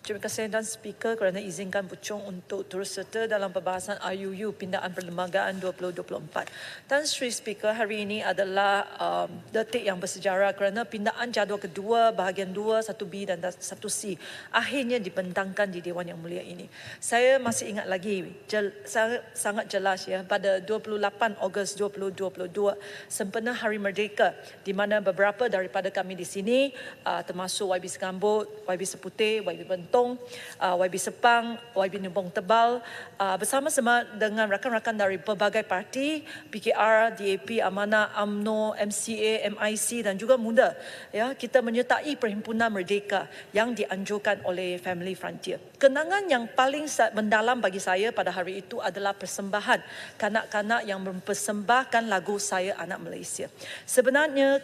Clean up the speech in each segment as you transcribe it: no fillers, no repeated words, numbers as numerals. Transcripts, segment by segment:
Terima kasih dan speaker kerana izinkan Puchong untuk turut serta dalam perbahasan RUU Pindaan Perlembagaan 2024. Tan Sri Speaker, hari ini adalah detik yang bersejarah kerana pindaan jadual kedua bahagian 2, 1B dan 1C akhirnya dibentangkan di Dewan Yang Mulia ini. Saya masih ingat lagi, sangat jelas ya, pada 28 Ogos 2022 sempena Hari Merdeka, di mana beberapa daripada kami di sini termasuk YB Segambut, YB Seputih, YB Bentong, YB Sepang, YB Nubong Tebal, bersama-sama dengan rakan-rakan dari pelbagai parti, PKR, DAP, Amanah, UMNO, MCA, MIC dan juga MUDA. Ya, kita menyertai Perhimpunan Merdeka yang dianjurkan oleh Family Frontier. Kenangan yang paling mendalam bagi saya pada hari itu adalah persembahan kanak-kanak yang mempersembahkan lagu Saya Anak Malaysia. Sebenarnya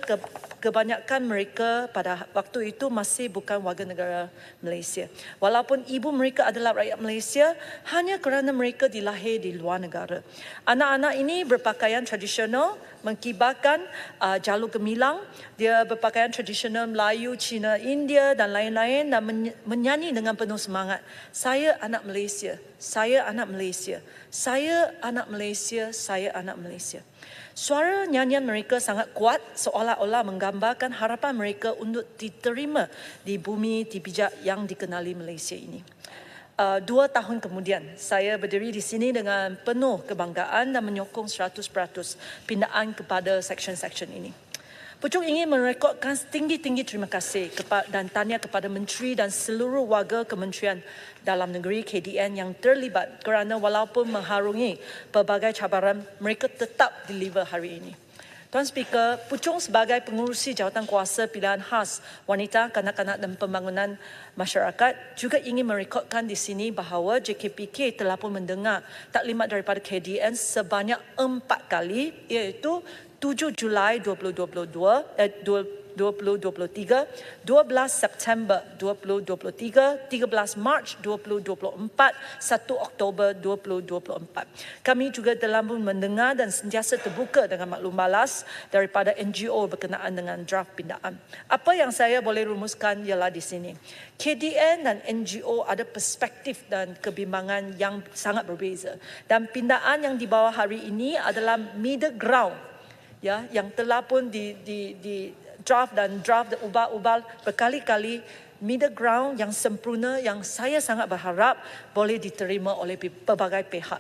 kebanyakan mereka pada waktu itu masih bukan warga negara Malaysia. Walaupun ibu mereka adalah rakyat Malaysia, hanya kerana mereka dilahir di luar negara. Anak-anak ini berpakaian tradisional, mengibarkan jalur gemilang, dia berpakaian tradisional Melayu, Cina, India dan lain-lain dan menyanyi dengan penuh semangat. Saya anak Malaysia, saya anak Malaysia, saya anak Malaysia, saya anak Malaysia. Suara nyanyian mereka sangat kuat, seolah-olah menggambarkan harapan mereka untuk diterima di bumi tipijak yang dikenali Malaysia ini. 2 tahun kemudian, saya berdiri di sini dengan penuh kebanggaan dan menyokong 100% pindaan kepada seksyen-seksyen ini. Puchong ingin merekodkan setinggi-tinggi terima kasih dan tahniah kepada Menteri dan seluruh warga Kementerian Dalam Negeri KDN yang terlibat kerana walaupun mengharungi pelbagai cabaran, mereka tetap deliver hari ini. Tuan Speaker, Puchong sebagai pengurusi jawatan kuasa pilihan khas wanita, kanak-kanak dan pembangunan masyarakat juga ingin merekodkan di sini bahawa JKPK telah pun mendengar taklimat daripada KDN sebanyak 4 kali, iaitu 7 Julai 2023, 12 September 2023, 13 Mac 2024, 1 Oktober 2024. Kami juga telah pun mendengar dan sentiasa terbuka dengan maklum balas daripada NGO berkenaan dengan draft pindaan. Apa yang saya boleh rumuskan ialah di sini. KDN dan NGO ada perspektif dan kebimbangan yang sangat berbeza. Dan pindaan yang dibawa hari ini adalah middle ground, ya, yang telah pun di draft dan ubah-ubah berkali-kali, middle ground yang sempurna yang saya sangat berharap boleh diterima oleh pelbagai pihak.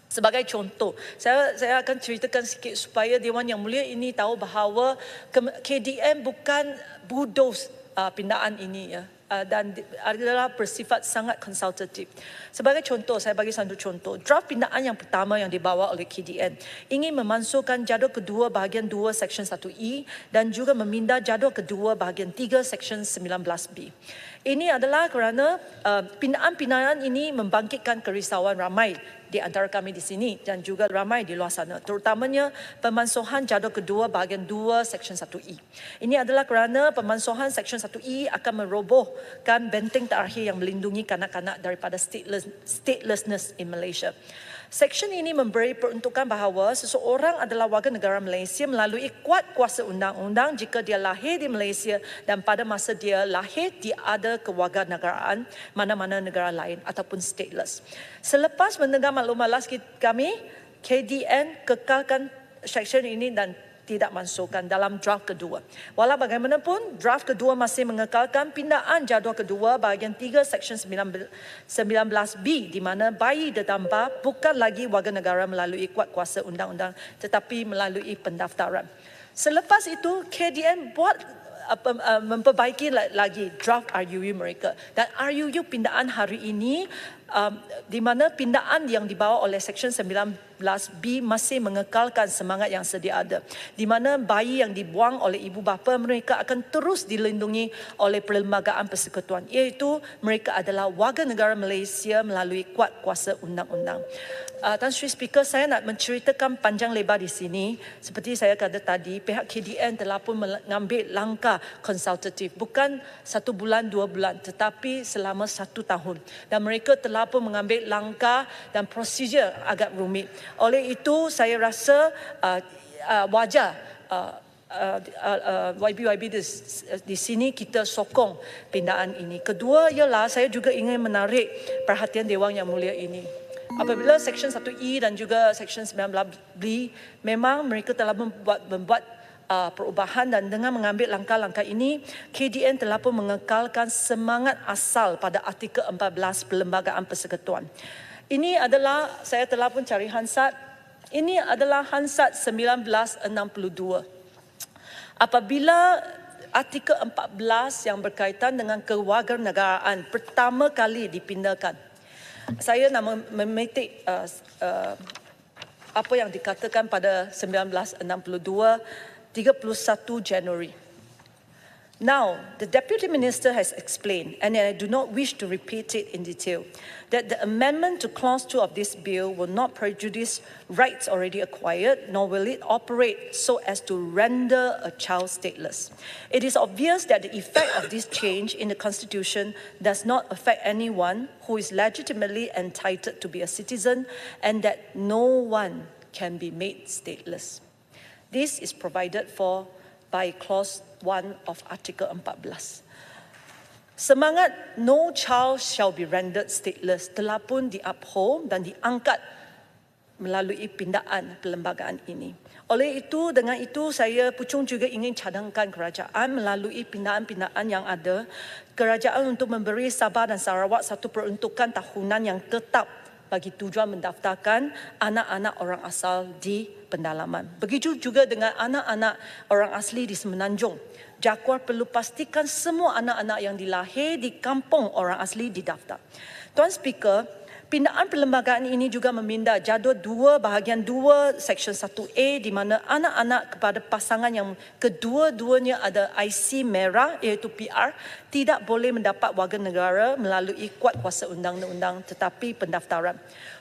Sebagai contoh, saya akan ceritakan sikit supaya Dewan Yang Mulia ini tahu bahawa KDN bukan bulldoze pindaan ini, ya, dan adalah bersifat sangat konsultatif. Sebagai contoh, saya bagi satu contoh. Draft pindaan yang pertama yang dibawa oleh KDN ingin memasukkan jadual kedua bahagian 2 Seksyen 1E dan juga memindah jadual kedua bahagian 3 Seksyen 19B. Ini adalah kerana pindaan-pindaan ini membangkitkan kerisauan ramai di antara kami di sini dan juga ramai di luar sana, terutamanya pemansuhan jadual kedua bahagian 2 Seksyen 1E. Ini adalah kerana pemansuhan Seksyen 1E akan merobohkan benteng terakhir yang melindungi kanak-kanak daripada statelessness in Malaysia. Seksyen ini memberi peruntukan bahawa seseorang adalah warga negara Malaysia melalui kuat kuasa undang-undang jika dia lahir di Malaysia dan pada masa dia lahir dia ada kewarganegaraan mana-mana negara lain ataupun stateless. Selepas mendengar maklum balas kami, KDN kekalkan seksyen ini dan tidak masukkan dalam draft kedua. Walau bagaimanapun, draft kedua masih mengekalkan pindaan jadual kedua bahagian 3 Seksyen 19B di mana bayi ditambah bukan lagi warga negara melalui kuat kuasa undang-undang tetapi melalui pendaftaran. Selepas itu, KDN memperbaiki lagi draft RUU mereka. Dan RUU pindaan hari ini di mana pindaan yang dibawa oleh Seksyen 19B masih mengekalkan semangat yang sedia ada, di mana bayi yang dibuang oleh ibu bapa mereka akan terus dilindungi oleh Perlembagaan Persekutuan, iaitu mereka adalah warga negara Malaysia melalui kuat kuasa undang-undang. Tan Sri Speaker, saya nak menceritakan panjang lebar di sini. Seperti saya kata tadi, pihak KDN telah pun mengambil langkah konsultatif, bukan 1 bulan, 2 bulan, tetapi selama 1 tahun. Dan mereka telah pun mengambil langkah dan prosedur agak rumit. Oleh itu, saya rasa wajar YB di sini kita sokong pindaan ini. Kedua ialah saya juga ingin menarik perhatian Dewan Yang Mulia ini. Apabila Seksyen 1E dan juga Seksyen 19B memang mereka telah membuat perubahan dan dengan mengambil langkah-langkah ini, KDN telah pun mengekalkan semangat asal pada artikel 14 Perlembagaan Persekutuan. Ini adalah, saya telah pun cari Hansard, ini adalah Hansard 1962. Apabila artikel 14 yang berkaitan dengan kewarganegaraan pertama kali dipindahkan, saya nak memetik apa yang dikatakan pada 1962, 31 Januari. Now, the Deputy Minister has explained, and I do not wish to repeat it in detail, that the amendment to Clause 2 of this bill will not prejudice rights already acquired, nor will it operate so as to render a child stateless. It is obvious that the effect of this change in the Constitution does not affect anyone who is legitimately entitled to be a citizen, and that no one can be made stateless. This is provided for by Clause 1 of Article 14. Semangat no child shall be rendered stateless telah pun diuphold dan diangkat melalui pindaan perlembagaan ini. Oleh itu, dengan itu saya Puchong juga ingin cadangkan kerajaan melalui pindaan-pindaan yang ada, kerajaan untuk memberi Sabah dan Sarawak satu peruntukan tahunan yang tetap bagi tujuan mendaftarkan anak-anak orang asal di pendalaman. Begitu juga dengan anak-anak orang asli di Semenanjung. Jaguar perlu pastikan semua anak-anak yang dilahir di kampung orang asli didaftar. Tuan Speaker, pindaan perlembagaan ini juga meminda jadual 2 bahagian 2 Seksyen 1A di mana anak-anak kepada pasangan yang kedua-duanya ada IC merah iaitu PR tidak boleh mendapat warga negara melalui kuat kuasa undang-undang tetapi pendaftaran.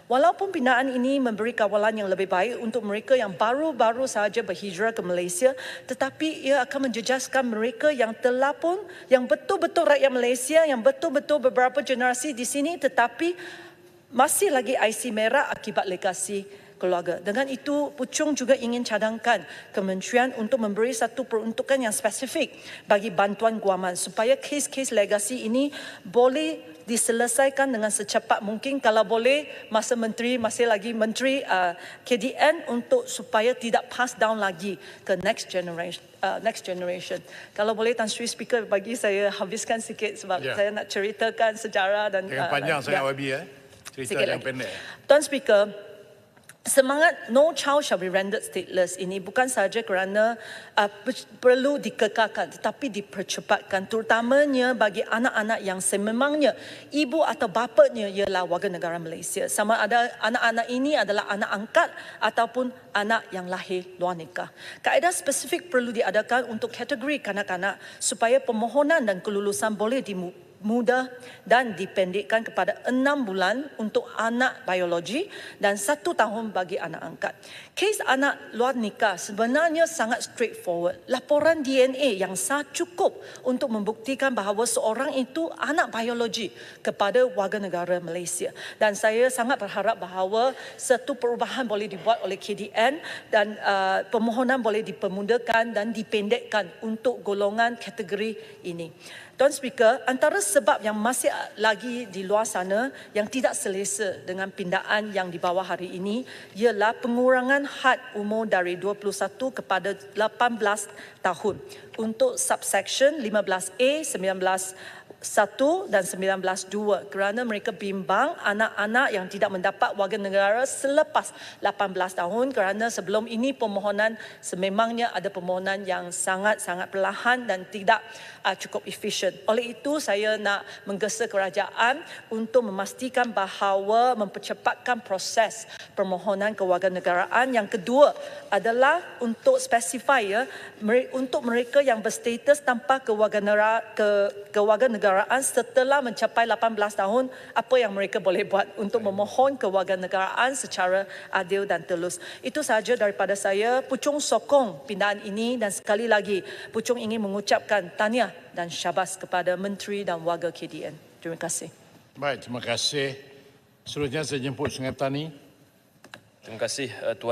Walaupun pindaan ini memberi kawalan yang lebih baik untuk mereka yang baru-baru sahaja berhijrah ke Malaysia, tetapi ia akan menjejaskan mereka yang telah pun, yang betul-betul rakyat Malaysia, yang betul-betul beberapa generasi di sini tetapi masih lagi IC merah akibat legasi keluarga. Dengan itu, Puchong juga ingin cadangkan kementerian untuk memberi satu peruntukan yang spesifik bagi bantuan guaman supaya kes-kes legasi ini boleh diselesaikan dengan secepat mungkin, kalau boleh masa menteri masih lagi menteri KDN untuk supaya tidak pass down lagi ke next generation. Kalau boleh Tan Sri Speaker bagi saya habiskan sikit sebab saya nak ceritakan sejarah dan panjang sangat YB cerita yang pendek. Tuan Speaker, semangat no child shall be rendered stateless ini bukan sahaja kerana perlu dikekalkan tetapi dipercepatkan, terutamanya bagi anak-anak yang sememangnya ibu atau bapanya ialah warga negara Malaysia, sama ada anak-anak ini adalah anak angkat ataupun anak yang lahir luar nikah. Kaedah spesifik perlu diadakan untuk kategori kanak-kanak supaya permohonan dan kelulusan boleh mudah dan dipendekkan kepada 6 bulan untuk anak biologi dan 1 tahun bagi anak angkat. Kes anak luar nikah sebenarnya sangat straightforward. Laporan DNA yang sah cukup untuk membuktikan bahawa seorang itu anak biologi kepada warga negara Malaysia. Dan saya sangat berharap bahawa satu perubahan boleh dibuat oleh KDN dan permohonan boleh dipermudahkan dan dipendekkan untuk golongan kategori ini. Tuan Speaker, antara sebab yang masih lagi di luar sana yang tidak selesa dengan pindaan yang dibawa hari ini ialah pengurangan had umur dari 21 kepada 18 tahun untuk subsection 15A, 19(1) dan 19(2) kerana mereka bimbang anak-anak yang tidak mendapat warga negara selepas 18 tahun kerana sebelum ini permohonan sememangnya ada permohonan yang sangat-sangat perlahan dan tidak cukup efisien. Oleh itu saya nak menggesa kerajaan untuk memastikan bahawa mempercepatkan proses permohonan kewarganegaraan. Yang kedua adalah untuk spesify untuk mereka yang berstatus tanpa kewarganegaraan setelah mencapai 18 tahun, apa yang mereka boleh buat untuk memohon kewarganegaraan secara adil dan telus. Itu sahaja daripada saya. Puchong sokong pindaan ini dan sekali lagi Puchong ingin mengucapkan tahniah dan syabas kepada Menteri dan Warga KDN. Terima kasih. Baik, terima kasih. Seterusnya saya jemput Sungai Petani. Terima kasih Tuan Yang